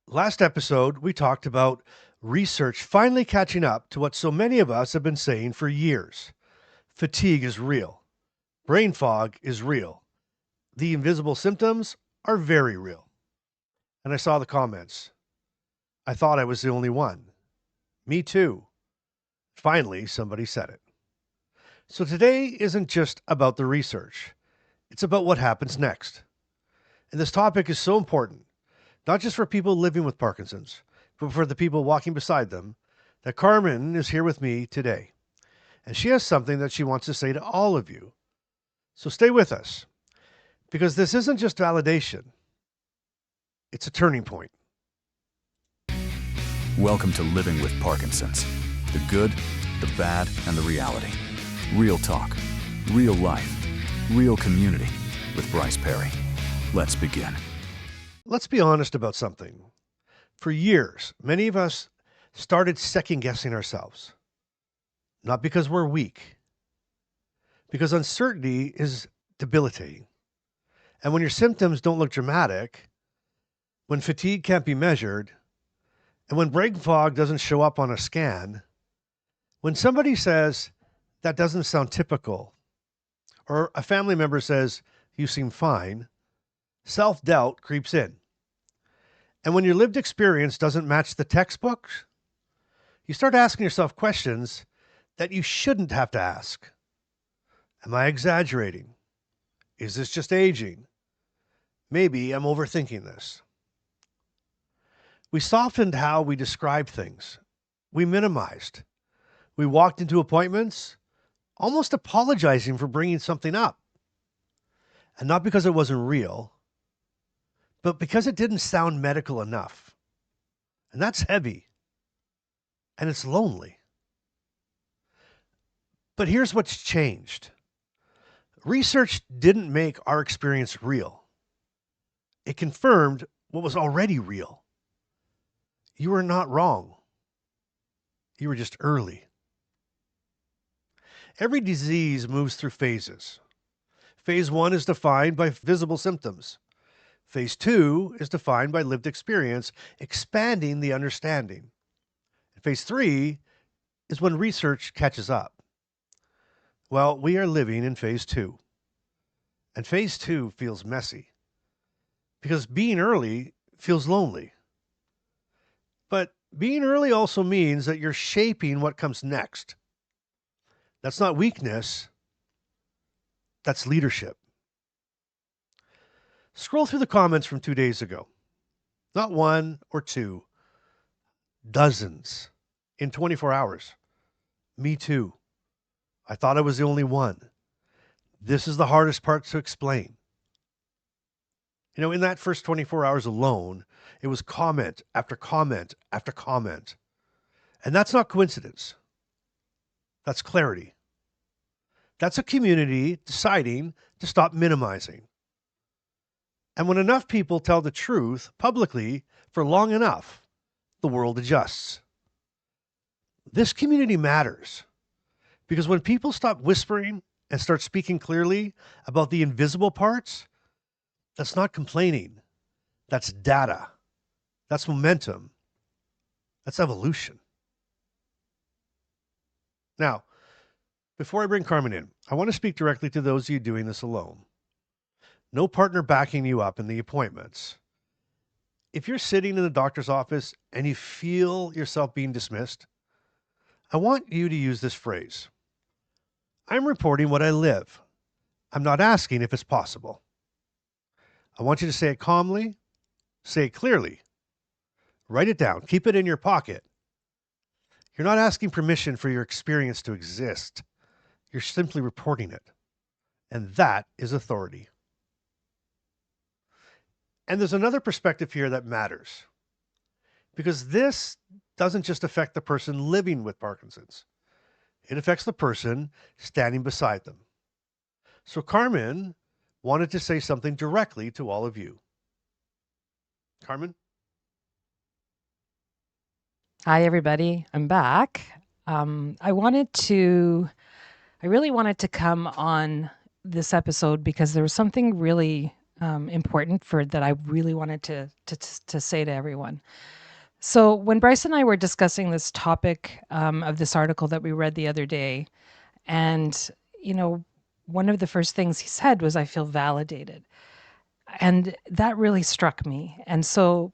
Last episode, we talked about research finally catching up to what so many of us have been saying for years. Fatigue is real. Brain fog is real. The invisible symptoms are very real. And I saw the comments. I thought I was the only one. Me too. Finally, somebody said it. So today isn't just about the research, it's about what happens next. And this topic is so important, not just for people living with Parkinson's, but for the people walking beside them, that Carmen is here with me today. And she has something that she wants to say to all of you. So stay with us, because this isn't just validation, it's a turning point. Welcome to Living with Parkinson's. The good, the bad, and the reality. Real talk, real life, real community with Bryce Perry. Let's begin. Let's be honest about something. For years, many of us started second guessing ourselves. Not because we're weak, because uncertainty is debilitating. And when your symptoms don't look dramatic, when fatigue can't be measured, and when brain fog doesn't show up on a scan, when somebody says, that doesn't sound typical, or a family member says, you seem fine, self-doubt creeps in. And when your lived experience doesn't match the textbooks, you start asking yourself questions that you shouldn't have to ask. Am I exaggerating? Is this just aging? Maybe I'm overthinking this. We softened how we described things. We minimized. We walked into appointments almost apologizing for bringing something up. And not because it wasn't real, but because it didn't sound medical enough. And that's heavy. And it's lonely. But here's what's changed. Research didn't make our experience real. It confirmed what was already real. You were not wrong. You were just early. Every disease moves through phases. Phase 1 is defined by visible symptoms. Phase 2 is defined by lived experience, expanding the understanding. And phase 3 is when research catches up. Well, we are living in phase 2. And phase 2 feels messy because being early feels lonely. But being early also means that you're shaping what comes next. That's not weakness, that's leadership. Scroll through the comments from 2 days ago. Not one or two, dozens in 24 hours. Me too. I thought I was the only one. This is the hardest part to explain. In that first 24 hours alone, it was comment after comment after comment. And that's not coincidence. That's clarity. That's a community deciding to stop minimizing. And when enough people tell the truth publicly for long enough, the world adjusts. This community matters because when people stop whispering and start speaking clearly about the invisible parts, that's not complaining. That's data. That's momentum. That's evolution. Now, before I bring Carmen in, I want to speak directly to those of you doing this alone. No partner backing you up in the appointments. If you're sitting in the doctor's office and you feel yourself being dismissed, I want you to use this phrase. I'm reporting what I live. I'm not asking if it's possible. I want you to say it calmly, say it clearly. Write it down. Keep it in your pocket. You're not asking permission for your experience to exist. You're simply reporting it. And that is authority. And there's another perspective here that matters. Because this doesn't just affect the person living with Parkinson's. It affects the person standing beside them. So Carmen wanted to say something directly to all of you. Carmen? Hi, everybody. I'm back. I really wanted to come on this episode because there was something really important for that I really wanted to say to everyone. So when Bryce and I were discussing this topic of this article that we read the other day, and one of the first things he said was, "I feel validated," and that really struck me. And so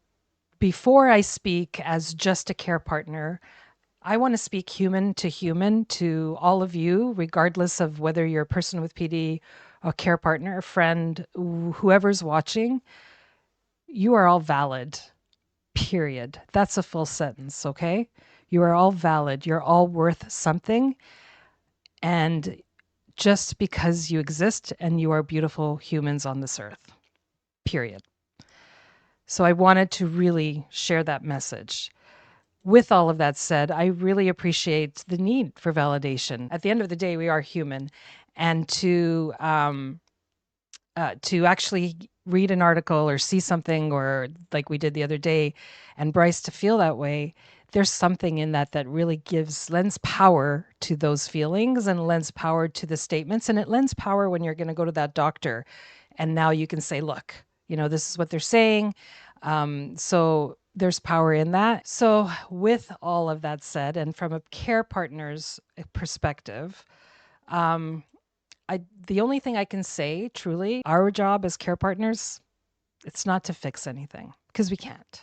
before I speak as just a care partner, I want to speak human to all of you, regardless of whether you're a person with PD, a care partner, a friend, whoever's watching. You are all valid, period. That's a full sentence, okay? You are all valid. You're all worth something. And just because you exist and you are beautiful humans on this earth, period. So I wanted to really share that message. With all of that said, I really appreciate the need for validation. At the end of the day, we are human, and to actually read an article or see something, or like we did the other day, and Bryce to feel that way, there's something in that that really lends power to those feelings and lends power to the statements, and it lends power when you're going to go to that doctor, and now you can say, look, this is what they're saying. So there's power in that. So with all of that said, and from a care partner's perspective, the only thing I can say, truly, our job as care partners, it's not to fix anything, because we can't.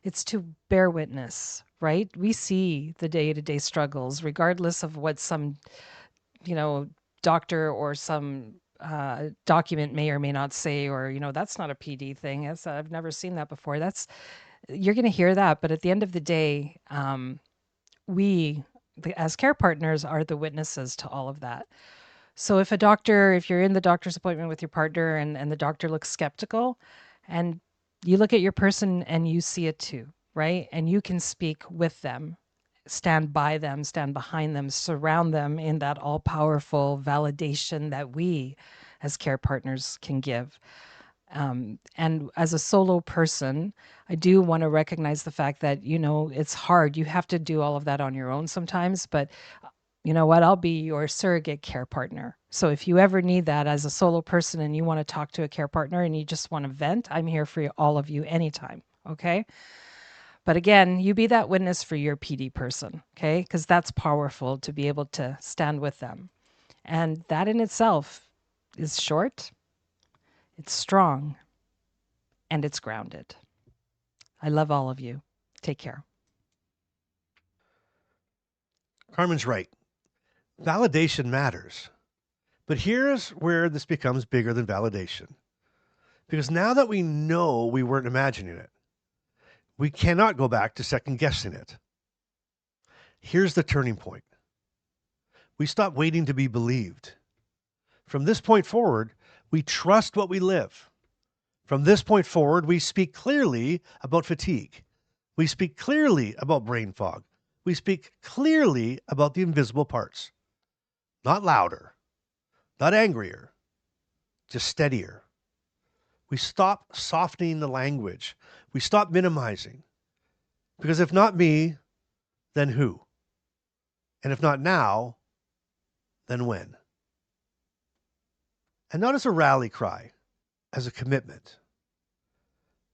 It's to bear witness, right? We see the day-to-day struggles, regardless of what some, doctor or some document may or may not say, or, that's not a PD thing. I've never seen that before. You're going to hear that. But at the end of the day, we, as care partners, are the witnesses to all of that. So if you're in the doctor's appointment with your partner and the doctor looks skeptical, and you look at your person and you see it too, right? And you can speak with them, stand by them, stand behind them, surround them in that all-powerful validation that we as care partners can give. And as a solo person, I do want to recognize the fact that, it's hard. You have to do all of that on your own sometimes, but you know what? I'll be your surrogate care partner. So if you ever need that as a solo person and you want to talk to a care partner and you just want to vent, I'm here for all of you anytime. Okay. But again, you be that witness for your PD person. Okay. Because that's powerful to be able to stand with them. And that in itself is short, it's strong, and it's grounded. I love all of you. Take care. Carmen's right. Validation matters. But here's where this becomes bigger than validation. Because now that we know we weren't imagining it, we cannot go back to second guessing it. Here's the turning point. We stop waiting to be believed. From this point forward, we trust what we live. From this point forward, we speak clearly about fatigue. We speak clearly about brain fog. We speak clearly about the invisible parts. Not louder, not angrier, just steadier. We stop softening the language. We stop minimizing. Because if not me, then who? And if not now, then when? And not as a rally cry, as a commitment.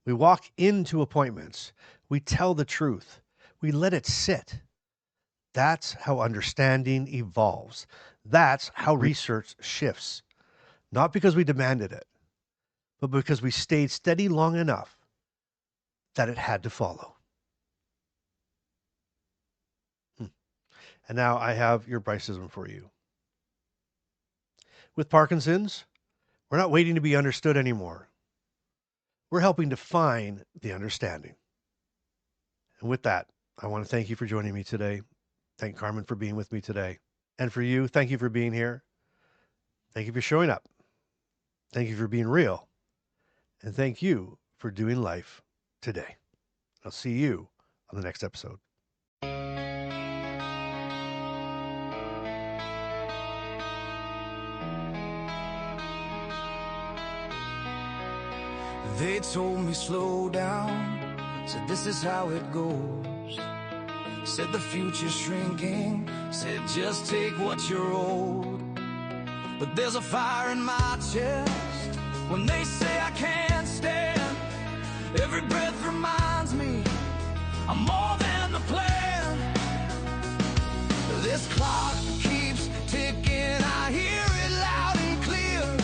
We walk into appointments. We tell the truth. We let it sit. That's how understanding evolves. That's how research shifts. Not because we demanded it, but because we stayed steady long enough that it had to follow. And now I have your Bryce-ism for you. With Parkinson's, we're not waiting to be understood anymore. We're helping to find the understanding. And with that, I want to thank you for joining me today. Thank Carmen for being with me today. And for you, thank you for being here. Thank you for showing up. Thank you for being real. And thank you for doing life today. I'll see you on the next episode. They told me slow down, said this is how it goes. Said the future's shrinking, said just take what you're owed. But there's a fire in my chest, when they say I can't stand. Every breath reminds me I'm more than the plan. This clock keeps ticking, I hear it loud and clear.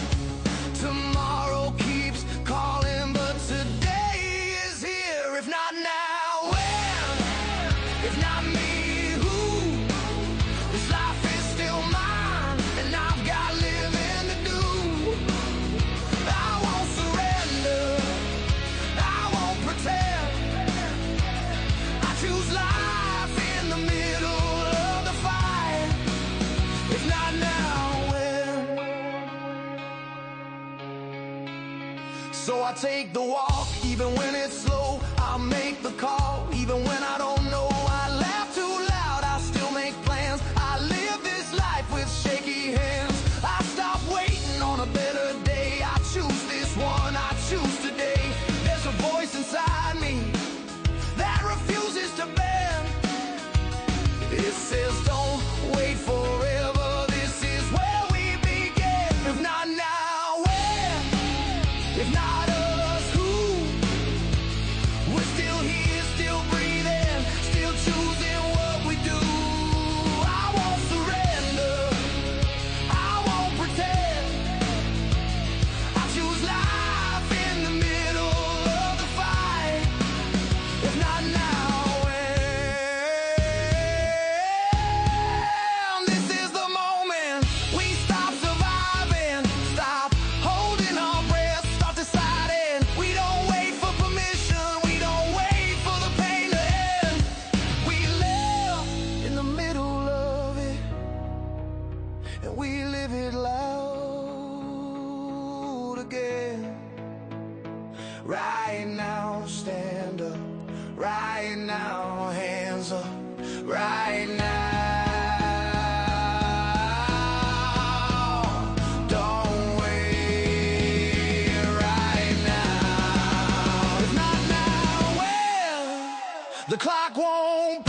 Tomorrow keeps calling, but today is here. If not now, when? If not me, who? This life is still mine, and I've got living to do. I won't surrender, I won't pretend. I choose life in the middle of the fight. If not now, when? So I take the walk, even when it's slow. I'll make the call, even when I don't know. I laugh too loud, I still make plans. I live this life with shaky hands. I stop waiting on a better day. I choose this one, I choose today. There's a voice inside me that refuses to bend. It says don't wait forever, this is where we begin. If not now, when? If not us, who? We're still here, still breathing, still choosing what we do. I won't surrender, I won't pretend. I choose life in the middle of the fight. If not now, when? This is the moment we stop surviving, stop holding our breath, start deciding. We don't wait for permission, we don't wait for the pain to end. We live in the middle of it, and we live it loud again. Right now, stand up. Right now, hands up. Right now, don't wait. Right now, if not now, when? The clock won't